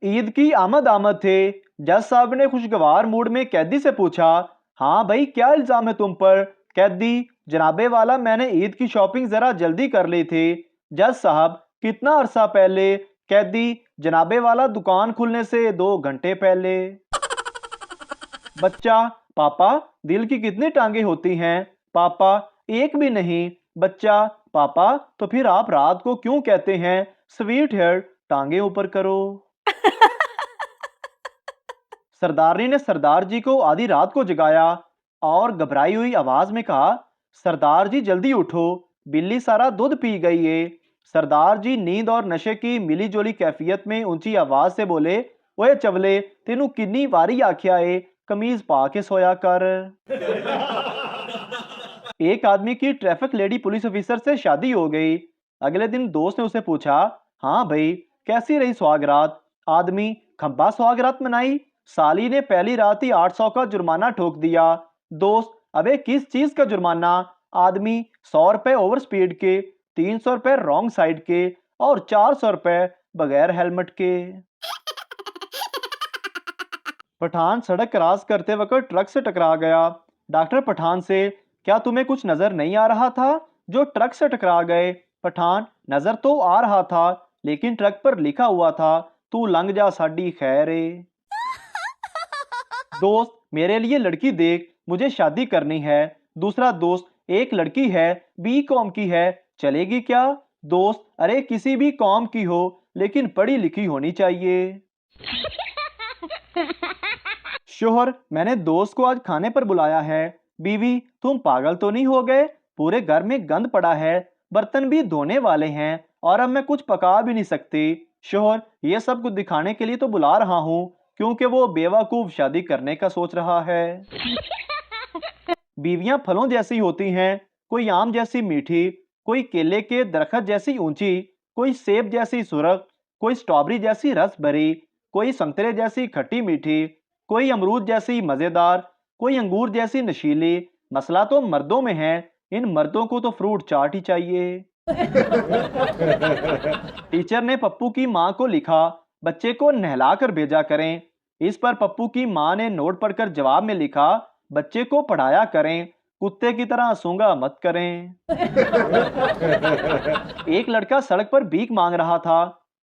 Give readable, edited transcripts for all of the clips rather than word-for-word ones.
ईद की आमद आमद थे। जज साहब ने खुशगवार मूड में कैदी से पूछा, हाँ भाई क्या इल्जाम है तुम पर? कैदी, जनाबे वाला मैंने ईद की शॉपिंग जरा जल्दी कर ली थी। जज साहब, कितना अरसा पहले? कैदी, जनाबे वाला दुकान खुलने से 2 घंटे पहले। बच्चा, पापा दिल की कितनी टांगे होती हैं? पापा, एक भी नहीं। बच्चा, पापा तो फिर आप रात को क्यों कहते हैं स्वीट हेयर, टांगे ऊपर करो? सरदारनी ने सरदार जी को आधी रात को जगाया और घबराई हुई आवाज में कहा, सरदार जी जल्दी उठो, बिल्ली सारा दूध पी गई है। सरदार जी नींद और नशे की मिली जोली कैफियत में ऊंची आवाज से बोले, ओए चवले, तेनू किन्नी वारी आख्या है कमीज पा के सोया कर। एक आदमी की ट्रैफिक लेडी पुलिस ऑफिसर से शादी हो गई। अगले दिन दोस्त ने उसे पूछा, हाँ भाई कैसी रही सुहागरात? आदमी, खंबा सुहागरात मनाई, साली ने पहली रात ही 800 का जुर्माना ठोक दिया। दोस्त, अबे किस चीज का जुर्माना? आदमी, 100 रुपए ओवर स्पीड के, 300 रुपए रॉन्ग साइड के और 400 रुपए बगैर हेलमेट के। पठान सड़क क्रॉस करते वक्त ट्रक से टकरा गया। डॉक्टर पठान से, क्या तुम्हें कुछ नजर नहीं आ रहा था जो ट्रक से टकरा गए? पठान, नजर तो आ रहा था लेकिन ट्रक पर लिखा हुआ था, तू लंघ जा साडी खैर ए। दोस्त, मेरे लिए लड़की देख, मुझे शादी करनी है। दूसरा दोस्त, एक लड़की है, बी कौम की है, चलेगी क्या? दोस्त, अरे किसी भी कौम की हो लेकिन पढ़ी लिखी होनी चाहिए। शोहर, मैंने दोस्त को आज खाने पर बुलाया है। बीवी, तुम पागल तो नहीं हो गए? पूरे घर में गंद पड़ा है, बर्तन भी धोने वाले हैं और अब मैं कुछ पका भी नहीं सकती। शोहर, ये सब कुछ दिखाने के लिए तो बुला रहा हूँ क्योंकि वो बेवकूफ शादी करने का सोच रहा है। बीवियां फलों जैसी होती हैं, कोई आम जैसी मीठी, कोई केले के दरख्त जैसी ऊंची, कोई सेब जैसी सुरख, कोई स्ट्रॉबेरी जैसी रस भरी, कोई संतरे जैसी खट्टी मीठी, कोई अमरूद जैसी मजेदार, कोई अंगूर जैसी नशीली। मसला तो मर्दों में है, इन मर्दों को तो फ्रूट चाट ही चाहिए। टीचर ने पप्पू की माँ को लिखा, बच्चे को नहला कर भेजा करें। इस पर पप्पू की माँ ने नोट पढ़कर जवाब में लिखा, बच्चे को पढ़ाया करें, कुत्ते की तरह सूंगा मत करें। एक लड़का सड़क पर भीख मांग रहा था।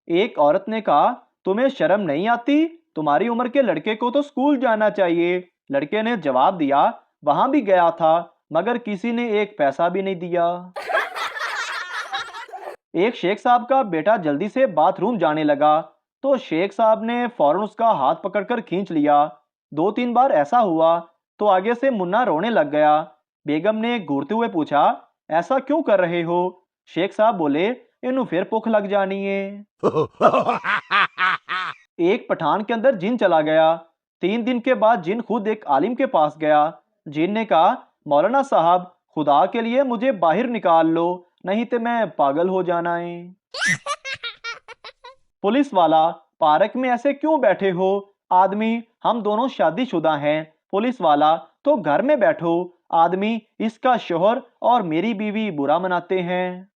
एक औरत ने कहा, तुम्हें शर्म नहीं आती? तुम्हारी उम्र के लड़के को तो स्कूल जाना चाहिए। लड़के ने जवाब दिया, वहां भी गया था मगर किसी ने एक पैसा भी नहीं दिया। एक शेख साहब का बेटा जल्दी से बाथरूम जाने लगा तो शेख साहब ने फौरन उसका हाथ पकड़कर खींच लिया। 2-3 बार ऐसा हुआ तो आगे से मुन्ना रोने लग गया। बेगम ने घूरते हुए पूछा, ऐसा क्यों कर रहे हो? शेख साहब बोले, इन्हू फिर भुख लग जानी है। एक पठान के अंदर जिन चला गया। 3 दिन के बाद जिन खुद एक आलिम के पास गया। जिन ने कहा, मौलाना साहब खुदा के लिए मुझे बाहर निकाल लो, नहीं तो मैं पागल हो जाना है। पुलिस वाला, पार्क में ऐसे क्यों बैठे हो? आदमी, हम दोनों शादीशुदा हैं। पुलिस वाला, तो घर में बैठो। आदमी, इसका शोहर और मेरी बीवी बुरा मनाते हैं।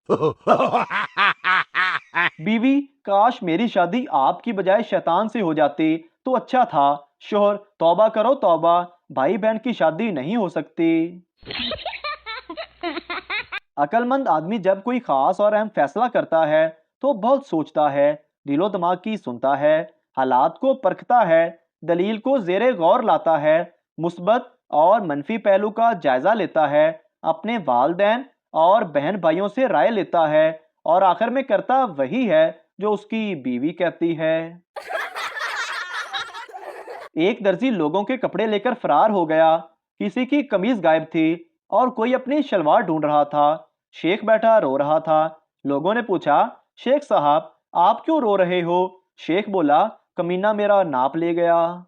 बीवी, काश मेरी शादी आपकी बजाय शैतान से हो जाती तो अच्छा था। शोहर, तौबा करो तौबा, भाई बहन की शादी नहीं हो सकती। अकलमंद आदमी जब कोई खास और अहम फैसला करता है तो बहुत सोचता है, दिलो दिमाग की सुनता है, हालात को परखता है, दलील को जेरे गौर लाता है, मुस्बत और मनफी पहलू का जायजा लेता है, अपने वालदैन और बहन भाइयों से राय लेता है और आखिर में करता वही है जो उसकी बीवी कहती है। एक दर्जी लोगों के कपड़े लेकर फरार हो गया। किसी की कमीज गायब थी और कोई अपनी शलवार ढूंढ रहा था। शेख बैठा रो रहा था। लोगों ने पूछा, शेख साहब आप क्यों रो रहे हो? शेख बोला, कमीना मेरा नाप ले गया।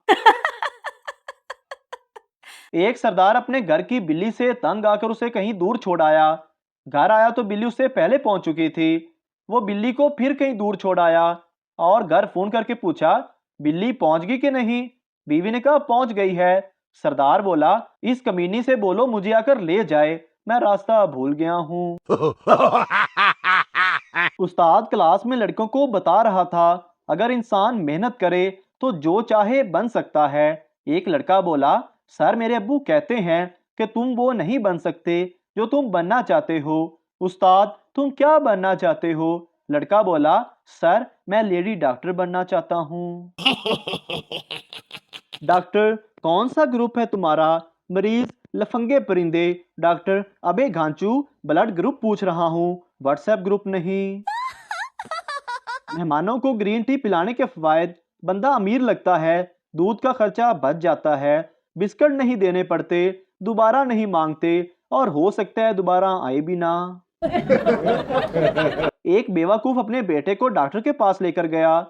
एक सरदार अपने घर की बिल्ली से तंग आकर उसे कहीं दूर छोड़ आया। घर आया तो बिल्ली उससे पहले पहुंच चुकी थी। वो बिल्ली को फिर कहीं दूर छोड़ आया और घर फोन करके पूछा, बिल्ली पहुंच गई कि नहीं? बीवी ने कहा, पहुंच गई है। सरदार बोला, इस कमीनी से बोलो मुझे आकर ले जाए, मैं रास्ता भूल गया हूँ। उस्ताद क्लास में लड़कों को बता रहा था, अगर इंसान मेहनत करे तो जो चाहे बन सकता है। एक लड़का बोला, सर मेरे अब्बू कहते हैं कि तुम वो नहीं बन सकते जो तुम बनना चाहते हो। उस्ताद तुम क्या बनना चाहते हो? लड़का बोला, सर मैं लेडी डॉक्टर बनना चाहता हूँ। डॉक्टर कौन सा ग्रुप है तुम्हारा? मरीज लफंगे परिंदे। डॉक्टर अबे घांचू, ब्लड ग्रुप पूछ रहा हूँ, व्हाट्सएप ग्रुप नहीं। मेहमानों को ग्रीन टी पिलाने के फवायद। बंदा अमीर लगता है, दूध का खर्चा बच जाता है, बिस्किट नहीं देने पड़ते, दोबारा नहीं मांगते और हो सकता है दोबारा आए भी ना। एक बेवकूफ अपने बेटे को डॉक्टर के पास लेकर गया।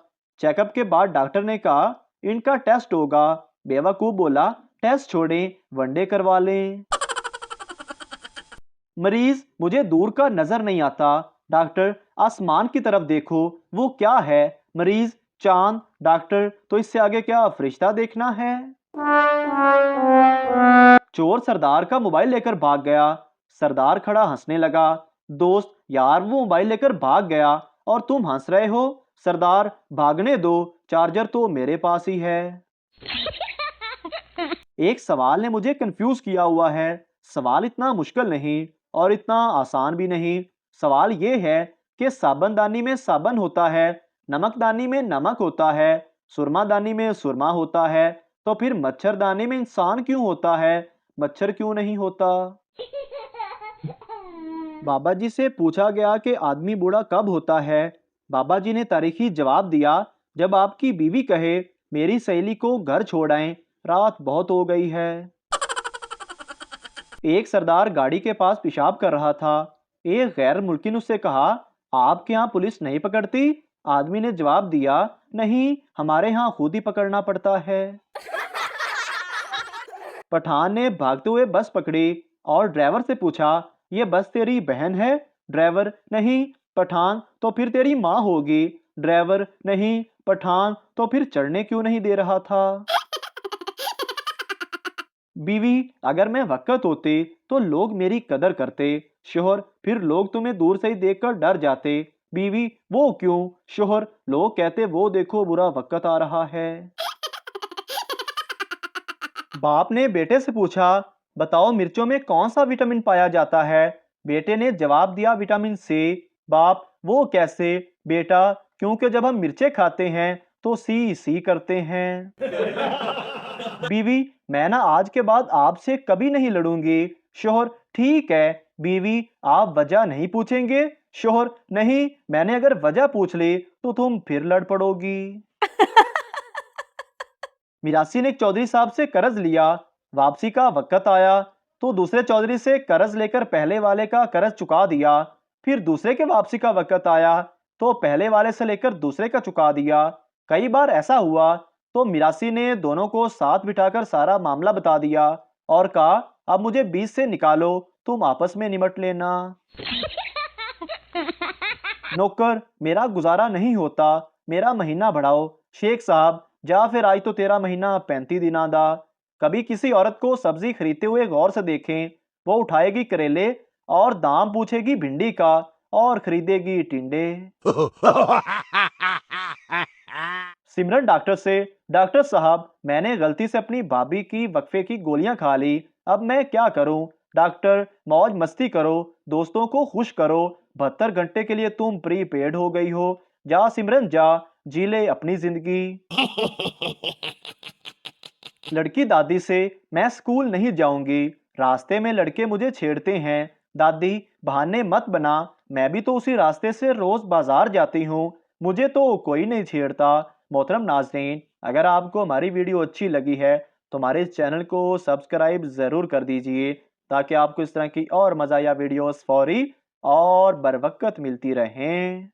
चेकअप के बाद डॉक्टर ने कहा, इनका टेस्ट होगा। बेवकूफ बोला, टेस्ट छोड़ें, वनडे करवा लें। मरीज मुझे दूर का नजर नहीं आता। डॉक्टर आसमान की तरफ देखो, वो क्या है? मरीज चांद। डॉक्टर तो इससे आगे क्या फरिश्ता देखना है? चोर सरदार का मोबाइल लेकर भाग गया। सरदार खड़ा हंसने लगा। दोस्त यार वो मोबाइल लेकर भाग गया और तुम हंस रहे हो। सरदार भागने दो, चार्जर तो मेरे पास ही है। एक सवाल ने मुझे कंफ्यूज किया हुआ है। सवाल इतना मुश्किल नहीं और इतना आसान भी नहीं। सवाल ये है कि साबनदानी में साबन होता है, नमकदानी में नमक होता है, सुरमादानी में सुरमा होता है, तो फिर मच्छरदानी में इंसान क्यों होता है? मच्छर क्यों नहीं होता? बाबा जी से पूछा गया कि आदमी बूढ़ा कब होता है। बाबा जी ने तारीखी जवाब दिया, जब आपकी बीवी कहे मेरी सहेली को घर छोड़ आएं, रात बहुत हो गई है। एक सरदार गाड़ी के पास पेशाब कर रहा था। एक गैर मुल्की ने उससे कहा, आपके यहाँ पुलिस नहीं पकड़ती? आदमी ने जवाब दिया, नहीं हमारे यहाँ खुद ही पकड़ना पड़ता है। पठान ने भागते हुए बस पकड़ी और ड्राइवर से पूछा, ये बस तेरी बहन है? ड्राइवर नहीं। पठान तो फिर तेरी माँ होगी। ड्राइवर नहीं। पठान तो फिर चढ़ने क्यों नहीं दे रहा था? बीवी अगर मैं वक़्त होती तो लोग मेरी कदर करते। शोहर फिर लोग तुम्हें दूर से ही देखकर डर जाते। बीवी वो क्यों? शोहर लोग कहते वो देखो बुरा वक़्त आ रहा है। बाप ने बेटे से पूछा, बताओ मिर्चों में कौन सा विटामिन पाया जाता है? बेटे ने जवाब दिया, विटामिन सी। बाप वो कैसे? बेटा क्योंकि जब हम मिर्चें खाते हैं तो सी सी करते हैं। बीवी मैं ना आज के बाद आपसे कभी नहीं लड़ूंगी। शोहर ठीक है। बीवी आप वजह नहीं पूछेंगे? शोहर नहीं, मैंने अगर वजह पूछ ली तो तुम फिर लड़ पड़ोगी। मिरासी ने एक चौधरी साहब से कर्ज लिया। वापसी का वक्त आया तो दूसरे चौधरी से कर्ज लेकर पहले वाले का कर्ज चुका दिया। फिर दूसरे के वापसी का वक्त आया तो पहले वाले से लेकर दूसरे का चुका दिया। कई बार ऐसा हुआ तो मिरासी ने दोनों को साथ बिठाकर सारा मामला बता दिया और कहा, अब मुझे बीच से निकालो, तुम आपस में निमट लेना। नौकर मेरा गुजारा नहीं होता, मेरा महीना बढ़ाओ। शेख साहब जा फिर आज तो तेरा महीना 35 दिना दा। कभी किसी औरत को सब्जी खरीदते हुए गौर से देखें। वो उठाएगी करेले और दाम पूछेगी भिंडी का और खरीदेगी टिंडे। सिमरन डॉक्टर से, डॉक्टर साहब मैंने गलती से अपनी भाभी की वक्फे की गोलियां खा ली, अब मैं क्या करूं? डॉक्टर मौज मस्ती करो, दोस्तों को खुश करो, 72 घंटे के लिए तुम प्रीपेड हो गई हो। जा सिमरन जा, जी ले अपनी जिंदगी। लड़की दादी से, मैं स्कूल नहीं जाऊंगी, रास्ते में लड़के मुझे छेड़ते हैं। दादी बहाने मत बना, मैं भी तो उसी रास्ते से रोज बाजार जाती हूँ, मुझे तो कोई नहीं छेड़ता। मोहतरम नाज़रीन, अगर आपको हमारी वीडियो अच्छी लगी है तो हमारे इस चैनल को सब्सक्राइब ज़रूर कर दीजिए ताकि आपको इस तरह की और मज़ाया वीडियोस फौरी और बर वक्त मिलती रहें।